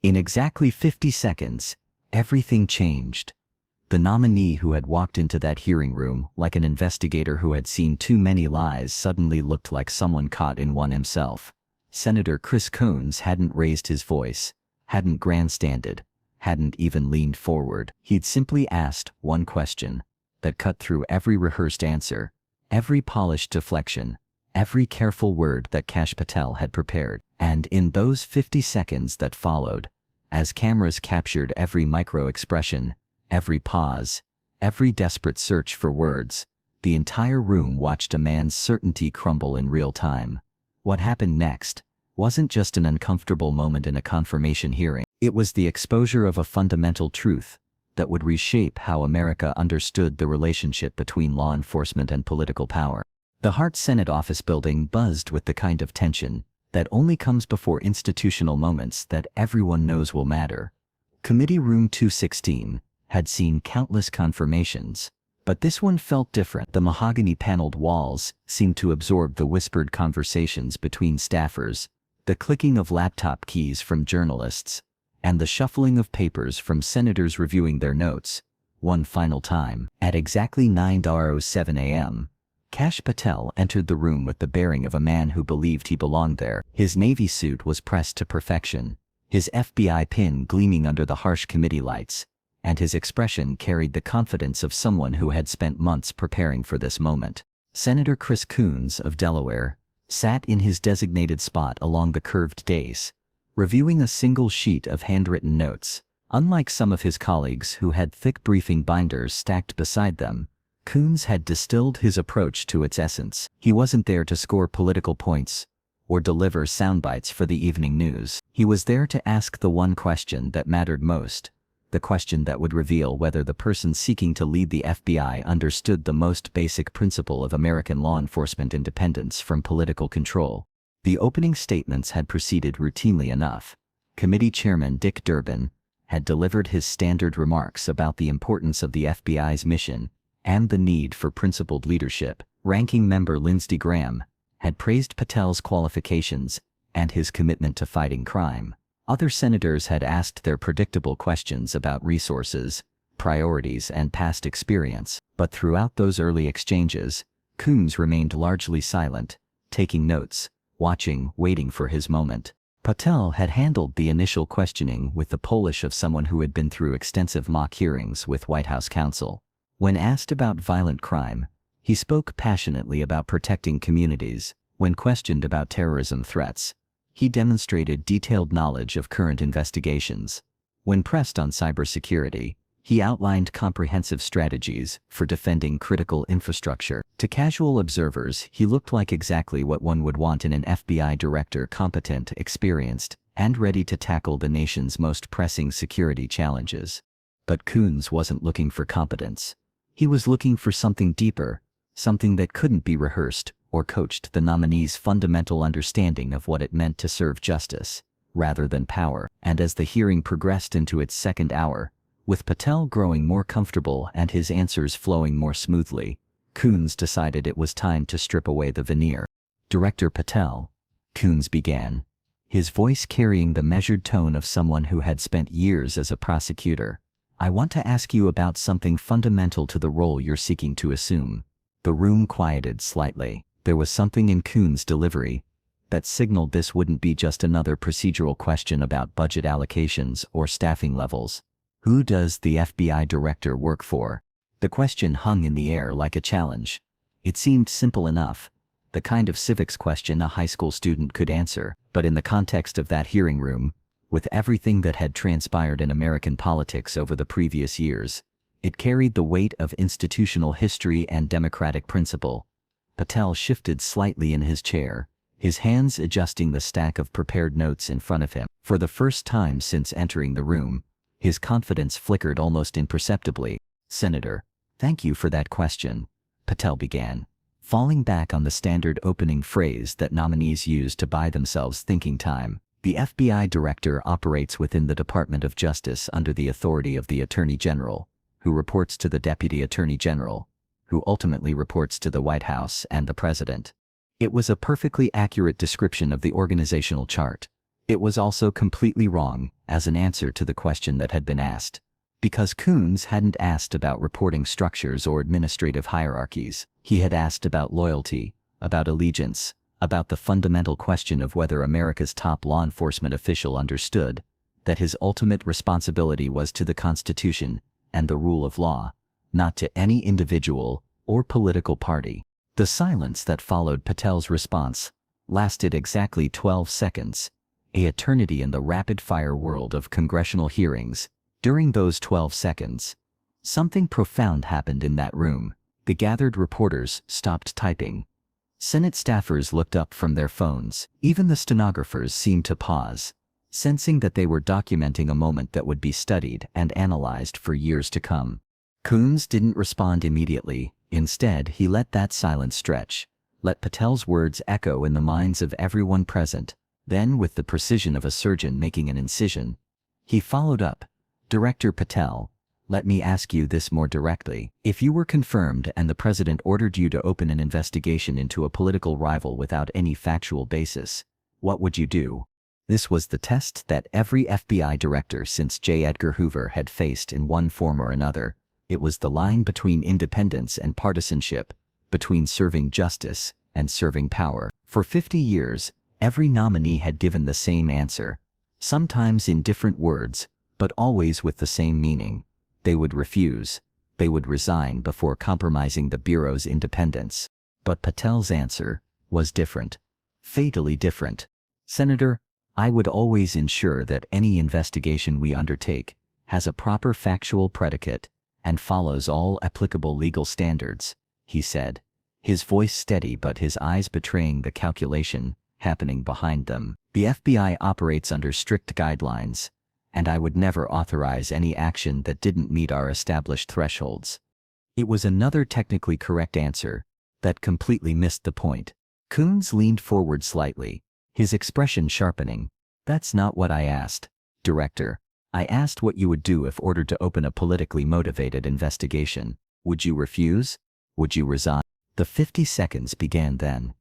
In exactly 50 seconds, everything changed. The nominee who had walked into that hearing room like an investigator who had seen too many lies suddenly looked like someone caught in one himself. Senator Chris Coons hadn't raised his voice, hadn't grandstanded, hadn't even leaned forward. He'd simply asked one question that cut through every rehearsed answer, every polished deflection, every careful word that Kash Patel had prepared. And in those 50 seconds that followed, as cameras captured every micro-expression, every pause, every desperate search for words, the entire room watched a man's certainty crumble in real time. What happened next wasn't just an uncomfortable moment in a confirmation hearing. It was the exposure of a fundamental truth that would reshape how America understood the relationship between law enforcement and political power. The Hart Senate office building buzzed with the kind of tension that only comes before institutional moments that everyone knows will matter. Committee Room 216 had seen countless confirmations, but this one felt different. The mahogany-paneled walls seemed to absorb the whispered conversations between staffers, the clicking of laptop keys from journalists, and the shuffling of papers from senators reviewing their notes. One final time, at exactly 9:07 a.m., Kash Patel entered the room with the bearing of a man who believed he belonged there. His navy suit was pressed to perfection, his FBI pin gleaming under the harsh committee lights, and his expression carried the confidence of someone who had spent months preparing for this moment. Senator Chris Coons of Delaware sat in his designated spot along the curved dais, reviewing a single sheet of handwritten notes. Unlike some of his colleagues who had thick briefing binders stacked beside them, Coons had distilled his approach to its essence. He wasn't there to score political points or deliver soundbites for the evening news. He was there to ask the one question that mattered most, the question that would reveal whether the person seeking to lead the FBI understood the most basic principle of American law enforcement: independence from political control. The opening statements had proceeded routinely enough. Committee Chairman Dick Durbin had delivered his standard remarks about the importance of the FBI's mission and the need for principled leadership. Ranking Member Lindsey Graham had praised Patel's qualifications and his commitment to fighting crime. Other senators had asked their predictable questions about resources, priorities, and past experience, but throughout those early exchanges, Coons remained largely silent, taking notes, watching, waiting for his moment. Patel had handled the initial questioning with the polish of someone who had been through extensive mock hearings with White House counsel. When asked about violent crime, he spoke passionately about protecting communities. When questioned about terrorism threats, he demonstrated detailed knowledge of current investigations. When pressed on cybersecurity, he outlined comprehensive strategies for defending critical infrastructure. To casual observers, he looked like exactly what one would want in an FBI director: competent, experienced, and ready to tackle the nation's most pressing security challenges. But Coons wasn't looking for competence. He was looking for something deeper, something that couldn't be rehearsed or coached: the nominee's fundamental understanding of what it meant to serve justice, rather than power. And as the hearing progressed into its second hour, with Patel growing more comfortable and his answers flowing more smoothly, Coons decided it was time to strip away the veneer. "Director Patel," Coons began, his voice carrying the measured tone of someone who had spent years as a prosecutor, "I want to ask you about something fundamental to the role you're seeking to assume." The room quieted slightly. There was something in Coons' delivery that signaled this wouldn't be just another procedural question about budget allocations or staffing levels. Who does the FBI director work for? The question hung in the air like a challenge. It seemed simple enough, the kind of civics question a high school student could answer, but in the context of that hearing room, with everything that had transpired in American politics over the previous years, it carried the weight of institutional history and democratic principle. Patel shifted slightly in his chair, his hands adjusting the stack of prepared notes in front of him. For the first time since entering the room, his confidence flickered almost imperceptibly. "Senator, thank you for that question," Patel began, falling back on the standard opening phrase that nominees use to buy themselves thinking time. "The FBI director operates within the Department of Justice under the authority of the Attorney General, who reports to the Deputy Attorney General, who ultimately reports to the White House and the President." It was a perfectly accurate description of the organizational chart. It was also completely wrong as an answer to the question that had been asked. Because Coons hadn't asked about reporting structures or administrative hierarchies. He had asked about loyalty, about allegiance, about the fundamental question of whether America's top law enforcement official understood that his ultimate responsibility was to the Constitution and the rule of law, not to any individual or political party. The silence that followed Patel's response lasted exactly 12 seconds, an eternity in the rapid-fire world of congressional hearings. During those 12 seconds, something profound happened in that room. The gathered reporters stopped typing. Senate staffers looked up from their phones. Even the stenographers seemed to pause, sensing that they were documenting a moment that would be studied and analyzed for years to come. Coons didn't respond immediately. Instead, he let that silence stretch, let Patel's words echo in the minds of everyone present. Then, with the precision of a surgeon making an incision, he followed up. Director Patel, let me ask you this more directly. If you were confirmed and the president ordered you to open an investigation into a political rival without any factual basis, what would you do? This was the test that every FBI director since J. Edgar Hoover had faced in one form or another. It was the line between independence and partisanship, between serving justice and serving power. For 50 years, every nominee had given the same answer, sometimes in different words, but always with the same meaning. They would refuse. They would resign before compromising the Bureau's independence. But Patel's answer was different. Fatally different. Senator, I would always ensure that any investigation we undertake has a proper factual predicate and follows all applicable legal standards, he said, his voice steady but his eyes betraying the calculation happening behind them. The FBI operates under strict guidelines, and I would never authorize any action that didn't meet our established thresholds. It was another technically correct answer that completely missed the point. Coons leaned forward slightly, his expression sharpening. That's not what I asked, Director. I asked what you would do if ordered to open a politically motivated investigation. Would you refuse? Would you resign? The 50 seconds began then.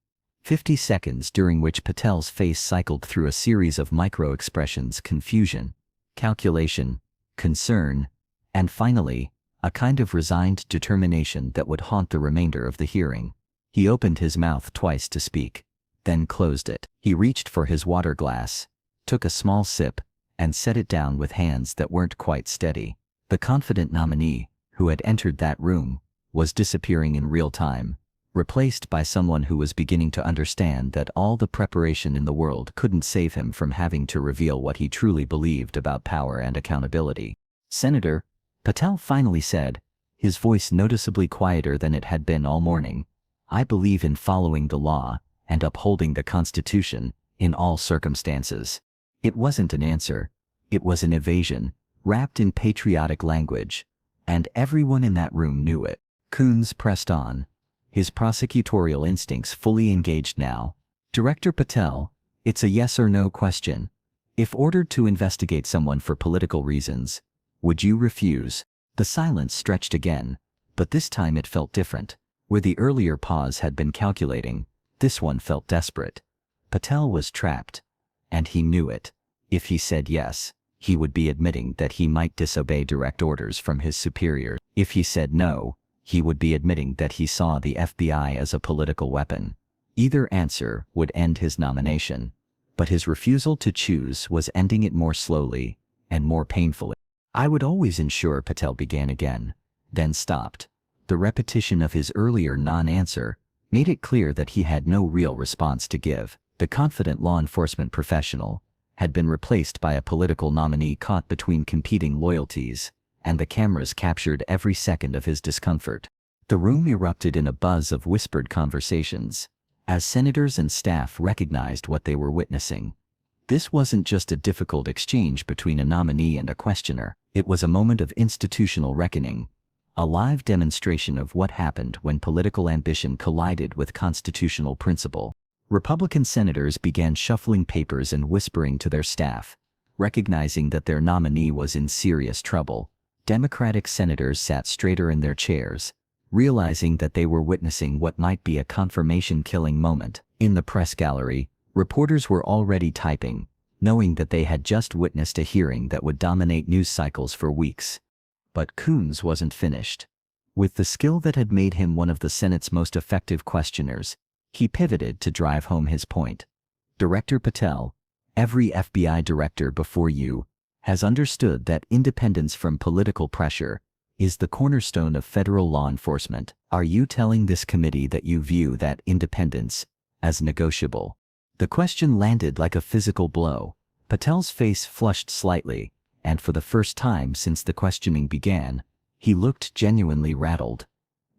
50 seconds during which Patel's face cycled through a series of micro-expressions: confusion, calculation, concern, and finally, a kind of resigned determination that would haunt the remainder of the hearing. He opened his mouth twice to speak, then closed it. He reached for his water glass, took a small sip, and set it down with hands that weren't quite steady. The confident nominee, who had entered that room, was disappearing in real time, replaced by someone who was beginning to understand that all the preparation in the world couldn't save him from having to reveal what he truly believed about power and accountability. Senator, Patel finally said, his voice noticeably quieter than it had been all morning, I believe in following the law and upholding the Constitution in all circumstances. It wasn't an answer. It was an evasion, wrapped in patriotic language, and everyone in that room knew it. Coons pressed on, his prosecutorial instincts fully engaged now. Director Patel, it's a yes or no question. If ordered to investigate someone for political reasons, would you refuse? The silence stretched again, but this time it felt different. Where the earlier pause had been calculating, this one felt desperate. Patel was trapped, and he knew it. If he said yes, he would be admitting that he might disobey direct orders from his superior. If he said no, he would be admitting that he saw the FBI as a political weapon. Either answer would end his nomination, but his refusal to choose was ending it more slowly and more painfully. I would always ensure, Patel began again, then stopped. The repetition of his earlier non-answer made it clear that he had no real response to give. The confident law enforcement professional had been replaced by a political nominee caught between competing loyalties, and the cameras captured every second of his discomfort. The room erupted in a buzz of whispered conversations, as senators and staff recognized what they were witnessing. This wasn't just a difficult exchange between a nominee and a questioner. It was a moment of institutional reckoning, a live demonstration of what happened when political ambition collided with constitutional principle. Republican senators began shuffling papers and whispering to their staff, recognizing that their nominee was in serious trouble. Democratic senators sat straighter in their chairs, realizing that they were witnessing what might be a confirmation-killing moment. In the press gallery, reporters were already typing, knowing that they had just witnessed a hearing that would dominate news cycles for weeks. But Coons wasn't finished. With the skill that had made him one of the Senate's most effective questioners, he pivoted to drive home his point. Director Patel, every FBI director before you has understood that independence from political pressure is the cornerstone of federal law enforcement. Are you telling this committee that you view that independence as negotiable? The question landed like a physical blow. Patel's face flushed slightly, and for the first time since the questioning began, he looked genuinely rattled.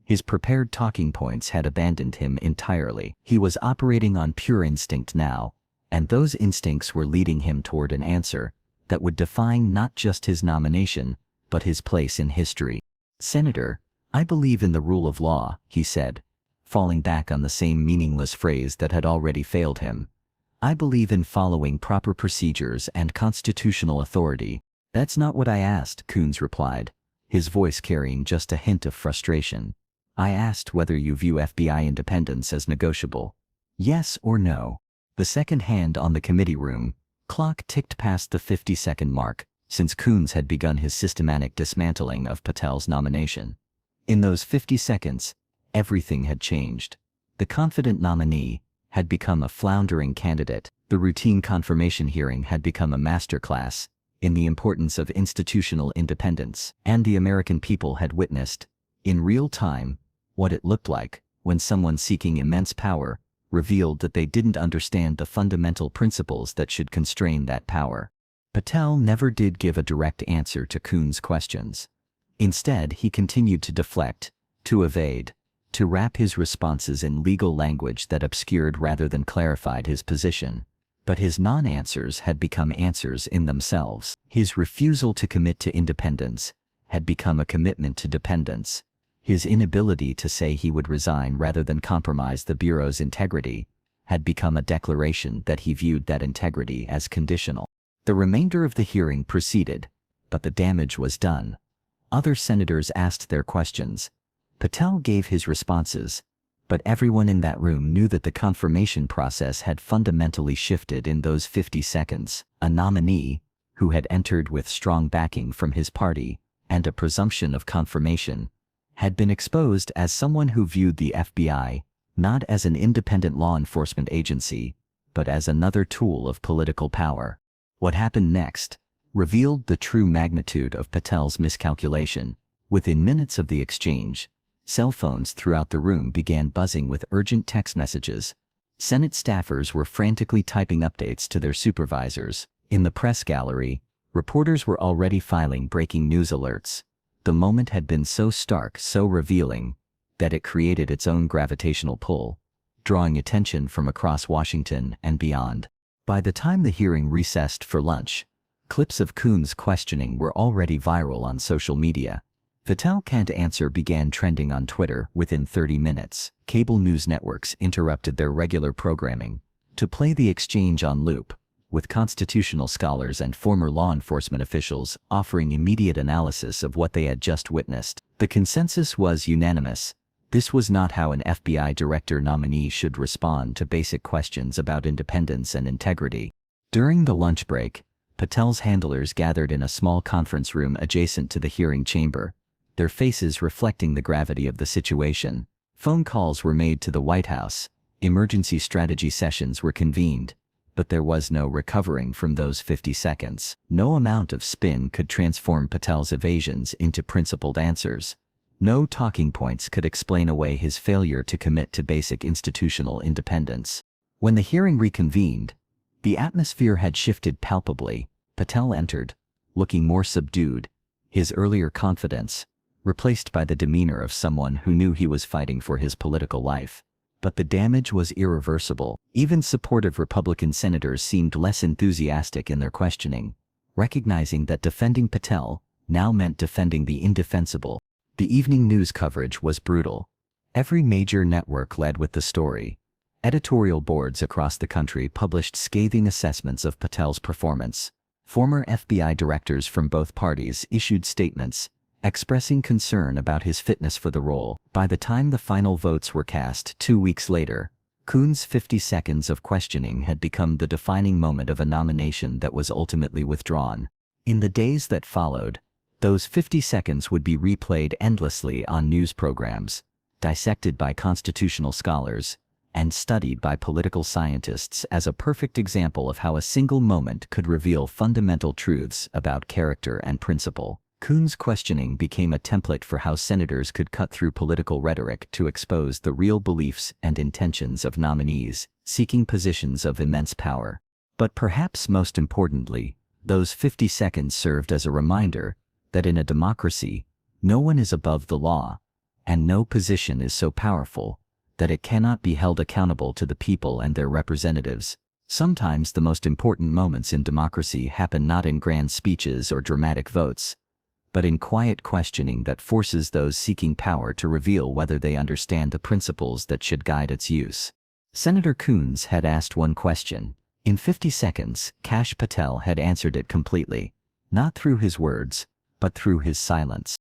His prepared talking points had abandoned him entirely. He was operating on pure instinct now, and those instincts were leading him toward an answer that would define not just his nomination, but his place in history. "Senator, I believe in the rule of law," he said, falling back on the same meaningless phrase that had already failed him. "I believe in following proper procedures and constitutional authority." "That's not what I asked," Coons replied, his voice carrying just a hint of frustration. "I asked whether you view FBI independence as negotiable. Yes or no?" The second hand on the committee room clock ticked past the 50-second mark, since Coons had begun his systematic dismantling of Patel's nomination. In those 50 seconds, everything had changed. The confident nominee had become a floundering candidate. The routine confirmation hearing had become a masterclass in the importance of institutional independence, and the American people had witnessed, in real time, what it looked like when someone seeking immense power revealed that they didn't understand the fundamental principles that should constrain that power. Patel never did give a direct answer to Coons' questions. Instead, he continued to deflect, to evade, to wrap his responses in legal language that obscured rather than clarified his position. But his non-answers had become answers in themselves. His refusal to commit to independence had become a commitment to dependence. His inability to say he would resign rather than compromise the Bureau's integrity had become a declaration that he viewed that integrity as conditional. The remainder of the hearing proceeded, but the damage was done. Other senators asked their questions. Patel gave his responses, but everyone in that room knew that the confirmation process had fundamentally shifted in those 50 seconds. A nominee, who had entered with strong backing from his party and a presumption of confirmation, had been exposed as someone who viewed the FBI not as an independent law enforcement agency, but as another tool of political power. What happened next revealed the true magnitude of Patel's miscalculation. Within minutes of the exchange, cell phones throughout the room began buzzing with urgent text messages. Senate staffers were frantically typing updates to their supervisors. In the press gallery, reporters were already filing breaking news alerts. The moment had been so stark, so revealing, that it created its own gravitational pull, drawing attention from across Washington and beyond. By the time the hearing recessed for lunch, clips of Coons' questioning were already viral on social media. Patel can't answer began trending on Twitter within 30 minutes. Cable news networks interrupted their regular programming to play the exchange on loop, with constitutional scholars and former law enforcement officials offering immediate analysis of what they had just witnessed. The consensus was unanimous. This was not how an FBI director nominee should respond to basic questions about independence and integrity. During the lunch break, Patel's handlers gathered in a small conference room adjacent to the hearing chamber, their faces reflecting the gravity of the situation. Phone calls were made to the White House, emergency strategy sessions were convened, but there was no recovering from those 50 seconds. No amount of spin could transform Patel's evasions into principled answers. No talking points could explain away his failure to commit to basic institutional independence. When the hearing reconvened, the atmosphere had shifted palpably. Patel entered, looking more subdued, his earlier confidence replaced by the demeanor of someone who knew he was fighting for his political life. But the damage was irreversible. Even supportive Republican senators seemed less enthusiastic in their questioning, recognizing that defending Patel now meant defending the indefensible. The evening news coverage was brutal. Every major network led with the story. Editorial boards across the country published scathing assessments of Patel's performance. Former FBI directors from both parties issued statements expressing concern about his fitness for the role. By the time the final votes were cast 2 weeks later, Coons' 50 seconds of questioning had become the defining moment of a nomination that was ultimately withdrawn. In the days that followed, those 50 seconds would be replayed endlessly on news programs, dissected by constitutional scholars, and studied by political scientists as a perfect example of how a single moment could reveal fundamental truths about character and principle. Coons' questioning became a template for how senators could cut through political rhetoric to expose the real beliefs and intentions of nominees seeking positions of immense power. But perhaps most importantly, those 50 seconds served as a reminder that in a democracy, no one is above the law, and no position is so powerful that it cannot be held accountable to the people and their representatives. Sometimes the most important moments in democracy happen not in grand speeches or dramatic votes, but in quiet questioning that forces those seeking power to reveal whether they understand the principles that should guide its use. Senator Coons had asked one question. In 50 seconds, Kash Patel had answered it completely, not through his words, but through his silence.